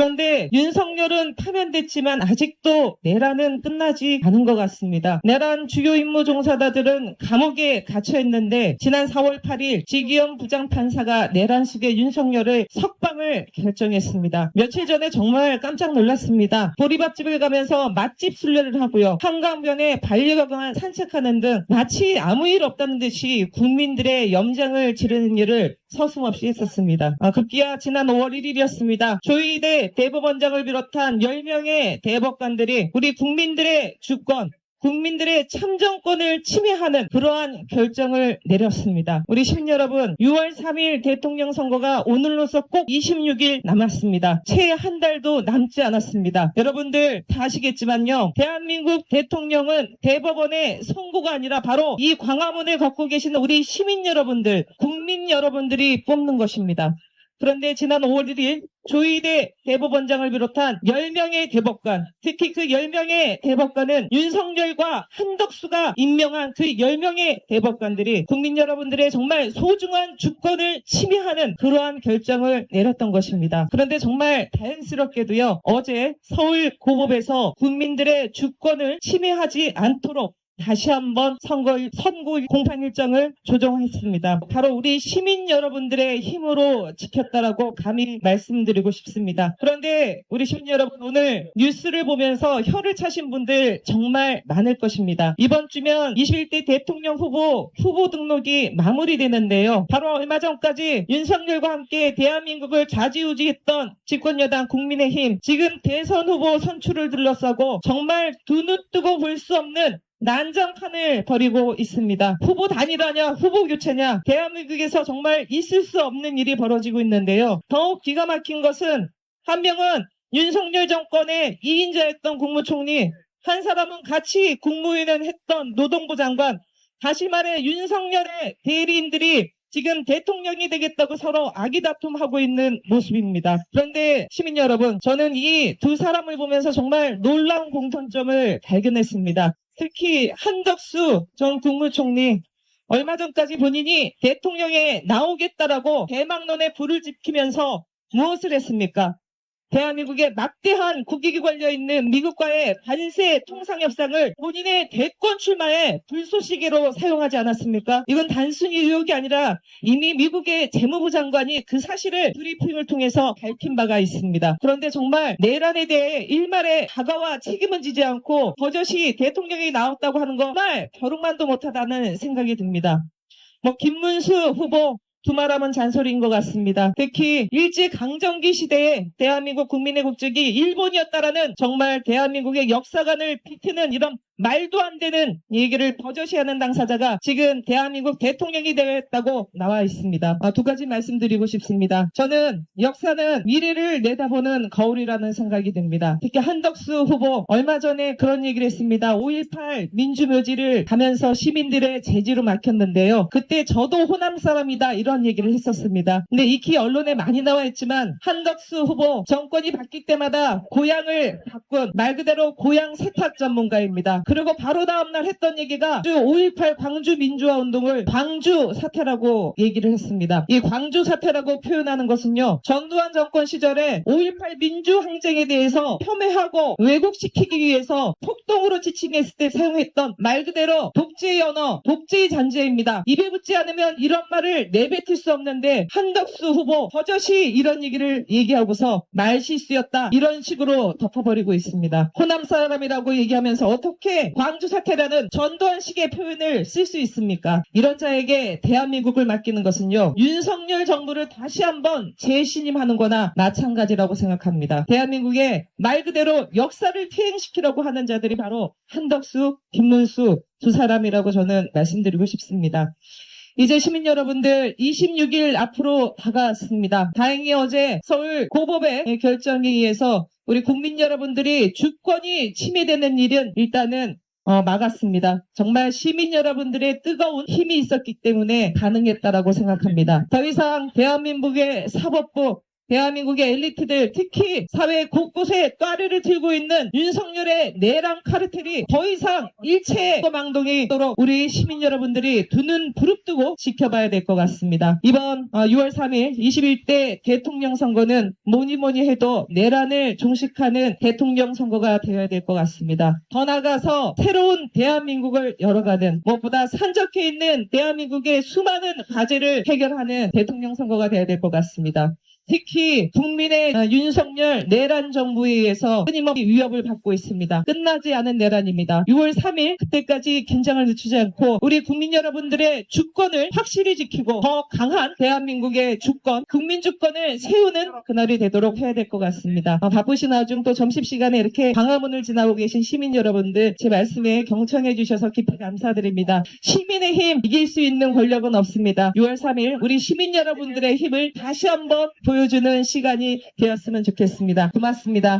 그런데 윤석열은 파면됐지만 아직도 내란은 끝나지 않은 것 같습니다. 내란 주요 임무 종사자들은 감옥에 갇혀 있는데 지난 4월 8일 지기현 부장판사가 내란 속의 윤석열을 석방을 결정했습니다. 며칠 전에 정말 깜짝 놀랐습니다. 보리밥집을 가면서 맛집 순례를 하고요. 한강변에 반려견과 산책하는 등 마치 아무 일 없다는 듯이 국민들의 염장을 지르는 일을 서슴없이 했었습니다. 급기야 지난 5월 1일이었습니다. 조희대 대법원장을 비롯한 10명의 대법관들이 우리 국민들의 주권, 국민들의 참정권을 침해하는 그러한 결정을 내렸습니다. 우리 시민 여러분, 6월 3일 대통령 선거가 오늘로서 꼭 26일 남았습니다. 채 한 달도 남지 않았습니다. 여러분들 다 아시겠지만요. 대한민국 대통령은 대법원의 선고가 아니라 바로 이 광화문을 걷고 계시는 우리 시민 여러분들, 국민 여러분들이 뽑는 것입니다. 그런데 지난 5월 1일 조희대 대법원장을 비롯한 10명의 대법관, 특히 그 10명의 대법관은 윤석열과 한덕수가 임명한 그 10명의 대법관들이 국민 여러분들의 정말 소중한 주권을 침해하는 그러한 결정을 내렸던 것입니다. 그런데 정말 다행스럽게도요, 어제 서울고법에서 국민들의 주권을 침해하지 않도록 다시 한번 선고일 공판 일정을 조정했습니다. 바로 우리 시민 여러분들의 힘으로 지켰다라고 감히 말씀드리고 싶습니다. 그런데 우리 시민 여러분, 오늘 뉴스를 보면서 혀를 차신 분들 정말 많을 것입니다. 이번 주면 21대 대통령 후보 등록이 마무리되는데요. 바로 얼마 전까지 윤석열과 함께 대한민국을 좌지우지했던 집권여당 국민의힘, 지금 대선 후보 선출을 둘러싸고 정말 두 눈 뜨고 볼 수 없는 난장판을 벌이고 있습니다. 후보 단일화냐 후보 교체냐, 대한민국에서 정말 있을 수 없는 일이 벌어지고 있는데요. 더욱 기가 막힌 것은 한 명은 윤석열 정권의 2인자였던 국무총리, 한 사람은 같이 국무위원을 했던 노동부 장관, 다시 말해 윤석열의 대리인들이 지금 대통령이 되겠다고 서로 아기다툼하고 있는 모습입니다. 그런데 시민 여러분, 저는 이 두 사람을 보면서 정말 놀라운 공통점을 발견했습니다. 특히 한덕수 전 국무총리, 얼마 전까지 본인이 대통령에 나오겠다라고 대망론에 불을 지피면서 무엇을 했습니까? 대한민국에 막대한 국익이 걸려있는 미국과의 관세 통상 협상을 본인의 대권 출마에 불쏘시개로 사용하지 않았습니까? 이건 단순히 의혹이 아니라 이미 미국의 재무부 장관이 그 사실을 브리핑을 통해서 밝힌 바가 있습니다. 그런데 정말 내란에 대해 일말의 다가와 책임은 지지 않고 버젓이 대통령이 나왔다고 하는 거 정말 벼룩만도 못하다는 생각이 듭니다. 김문수 후보 두말하면 잔소리인 것 같습니다. 특히 일제강점기 시대에 대한민국 국민의 국적이 일본이었다라는 정말 대한민국의 역사관을 비트는 이런 말도 안 되는 얘기를 버젓이 하는 당사자가 지금 대한민국 대통령이 되겠다고 나와 있습니다. 두 가지 말씀드리고 싶습니다. 저는 역사는 미래를 내다보는 거울이라는 생각이 듭니다. 특히 한덕수 후보 얼마 전에 그런 얘기를 했습니다. 5.18 민주묘지를 가면서 시민들의 제지로 막혔는데요. 그때 저도 호남 사람이다 이런 얘기를 했었습니다. 근데 익히 언론에 많이 나와 있지만 한덕수 후보 정권이 바뀔 때마다 고향을 바꾼 말 그대로 고향 세탁 전문가입니다. 그리고 바로 다음날 했던 얘기가 5.18 광주 민주화 운동을 광주 사태라고 얘기를 했습니다. 이 광주 사태라고 표현하는 것은요, 전두환 정권 시절에 5.18 민주항쟁에 대해서 폄훼하고 왜곡시키기 위해서 폭동으로 지칭했을 때 사용했던 말 그대로 독재의 언어, 독재의 잔재입니다. 입에 붙지 않으면 이런 말을 내뱉을 수 없는데 한덕수 후보 버젓이 이런 얘기를 얘기하고서 말실수였다 이런 식으로 덮어버리고 있습니다. 호남 사람이라고 얘기하면서 어떻게 광주 사태라는 전두환식의 표현을 쓸 수 있습니까? 이런 자에게 대한민국을 맡기는 것은요, 윤석열 정부를 다시 한번 재신임하는 거나 마찬가지라고 생각합니다. 대한민국의 말 그대로 역사를 퇴행시키려고 하는 자들이 바로 한덕수, 김문수 두 사람이라고 저는 말씀드리고 싶습니다. 이제 시민 여러분들 26일 앞으로 다가왔습니다. 다행히 어제 서울 고법의 결정에 의해서 우리 국민 여러분들이 주권이 침해되는 일은 일단은 막았습니다. 정말 시민 여러분들의 뜨거운 힘이 있었기 때문에 가능했다라고 생각합니다. 더 이상 대한민국의 사법부, 대한민국의 엘리트들, 특히 사회 곳곳에 꽈리를 들고 있는 윤석열의 내란 카르텔이 더 이상 일체의 망동이 있도록 우리 시민 여러분들이 두 눈 부릅뜨고 지켜봐야 될 것 같습니다. 이번 6월 3일 21대 대통령 선거는 뭐니 해도 내란을 종식하는 대통령 선거가 되어야 될 것 같습니다. 더 나아가서 새로운 대한민국을 열어가는, 무엇보다 산적해 있는 대한민국의 수많은 과제를 해결하는 대통령 선거가 되어야 될 것 같습니다. 특히 국민의 윤석열 내란 정부에 의해서 끊임없이 위협을 받고 있습니다. 끝나지 않은 내란입니다. 6월 3일 그때까지 긴장을 늦추지 않고 우리 국민 여러분들의 주권을 확실히 지키고 더 강한 대한민국의 주권, 국민 주권을 세우는 그날이 되도록 해야 될 것 같습니다. 바쁘신 와중 또 점심시간에 이렇게 광화문을 지나고 계신 시민 여러분들, 제 말씀에 경청해 주셔서 깊이 감사드립니다. 시민의 힘, 이길 수 있는 권력은 없습니다. 6월 3일 우리 시민 여러분들의 힘을 다시 한번 보여주는 시간이 되었으면 좋겠습니다. 고맙습니다.